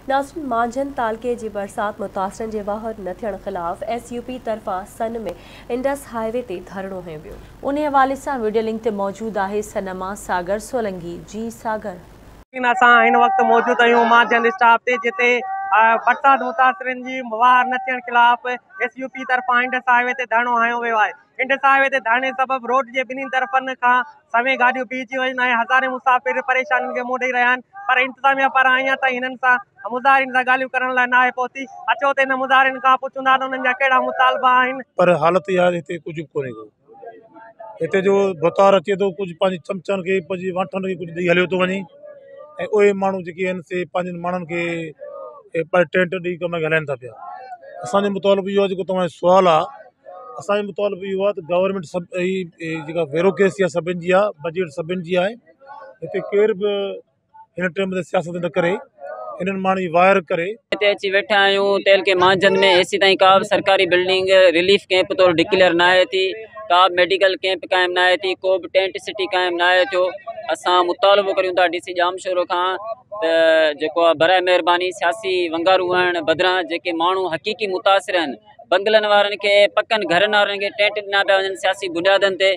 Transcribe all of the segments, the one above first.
नाज़रीन, मांझन तालके जी बरसात मुतासिरनि जे वाहर न थियण ख़िलाफ़ SUP तरफ़ां सन में इंडस हाईवे ते धरणो हयो वियो। उन हवाले सां वीडियो लिंक ते मौजूद आहे सनमा सागर सोलंकी। जी सागर, असां हिन वक़्तु मौजूद आहियूं मांझन स्टॉप ते, जिते बरसात मुतासिरनि जी वाहर न थियण ख़िलाफ़ SUP तरफ़ां इंडस हाईवे ते धरणो हयो वियो आहे। इंडस हाईवे ते धरणे सबबि रोड जे ॿिन्ही तरफ़नि खां सवें गाॾियूं बीहजी वयूं ऐं हज़ारे मुसाफ़िर परेशानियुनि खे मुंहुं ॾेई रहिया आहिनि, पर इंतिज़ामिया पारां अञा ताईं हिननि सां मुज़ाहिरनि सां ॻाल्हियूं करण लाइ न आहे पहुती। अचो त हिन मुज़ाहिरनि खां पुछूंदा त उन्हनि जा कहिड़ा मुतालबा आहिनि। पर हालत इहा आहे, हिते कुझु कोन्हे को। हिते जो बतौर अचे थो, कुझु पंहिंजे चमचनि खे पंहिंजी वाठनि खे कुझु ॾेई हलियो थो वञे, ऐं उहे माण्हू जेके आहिनि से पंहिंजनि माण्हुनि खे पर टेंट ॾेई कम हलाइनि था पिया। असांजो मुतालबो इहो आहे, जेको तव्हांजो सुवालु आहे, असांजो मुतालबो इहो आहे त गवर्नमेंट सभु जेका ब्यूरोक्रेसी आहे सभिनि जी आहे, बजट सभिनि जी आहे। हिते केर बि हिन टाइम ते सियासत न करे, हिननि माण्हुनि जी वायर करे हिते अची वेठा आहियूं। तेल के मांझन में एसी ताईं का बि सरकारी बिल्डिंग रिलीफ कैंप तौरु डिक्लेयर न आहे थी, का बि मेडिकल कैंप क़ाइमु न आहे थी, को बि टेंट सिटी क़ाइमु न आहे थियो। असां मुतालबो करियूं था DC जामशोरो खां त जेको आहे बराए महिरबानी सियासी वंगारू हणण बदिरां जेके माण्हू हक़ीक़ी मुतासिर आहिनि, बंगलनि वारनि खे, पकनि घरनि वारनि खे टेंट ॾिना पिया वञनि सियासी बुनियादनि ते,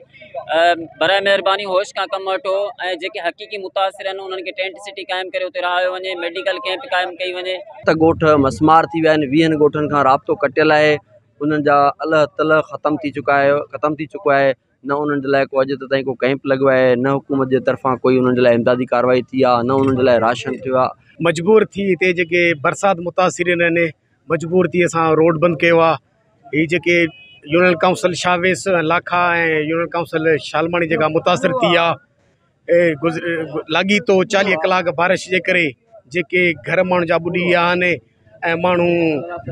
बराए महिरबानी होश खां कमु वठो ऐं जेके हक़ीक़ी मुतासिर आहिनि उन्हनि खे टेंट सिटी क़ाइमु करे उते रहायो वञे, मेडिकल कैंप क़ाइमु कई वञे। त ॻोठ मसमार थी विया आहिनि, 20 ॻोठनि खां राब्तो कटियल आहे, उन्हनि जा अलह तलह ख़तमु थी चुको आहे। न उन्हनि जे लाइ को अॼु ताईं को कैंप लॻो आहे, न हुकूमत जे तरफ़ां कोई उन्हनि जे लाइ इमदादी कार्रवाई थी आहे, न उन्हनि जे लाइ राशन थियो आहे। मजबूर थी हिते जेके बरसात मुतासिरीन आहिनि, मजबूर थी असां रोड बंदि कयो आहे। हीअ जेके यूनियन काउंसिल शावेस लाखा ऐं यूनियन काउंसिल शालमाणी जेका मुतासिर थी आहे, लाॻी तो 40 कलाक बारिश जे करे जेके घर माण्हू जा ॿुॾी विया आहिनि ऐं माण्हू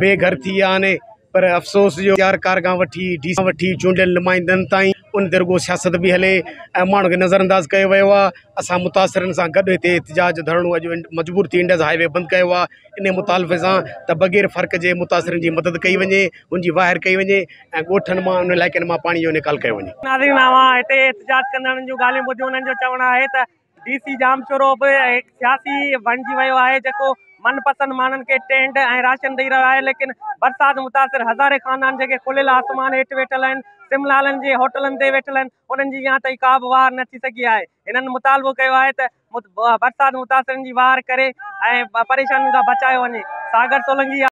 बेघर थी विया आहिनि। पर अफ़सोस जो कार खां वठी चूंडियल नुमाइंदनि ताईं उन ते रुॻो सियासत बि हले ऐं माण्हू खे नज़रअंदाज़ कयो वियो आहे। असां मुतासिरनि सां गॾु हिते एहतिजाज धरणो अॼु मजबूर थी इंडस हाईवे बंदि कयो आहे, इन मुतालबे सां त बग़ैर फ़र्क़ जे मुतासिरनि जी मदद कई वञे, उनजी वाहिर कई वञे ऐं ॻोठनि मां उन इलाइक़नि मां पाणी जो निकाल कयो वञे। नाज़रीन, हिते एहतिजाज कंदड़नि जूं ॻाल्हियूं ॿुधियूं। उन्हनि जो चवणु आहे त DC जामशोरो बि सियासी बणिजी वियो आहे, जेको मनपसंद माण्हुनि खे टेंट ऐं राशन ॾेई रहियो आहे, लेकिन बरसात मुतासिर हज़ारे ख़ानदान जेके खुलियल आसमान हेठि वेठल आहिनि, सिमलालनि जे होटलनि ते वेठल आहिनि, उन्हनि जी अञा ताईं का बि वार न थी सघी आहे। हिननि मुतालबो कयो आहे त बरसात मुतासिरनि जी वार करे ऐं परेशानियुनि खां बचायो वञे। सागर सोलंकी।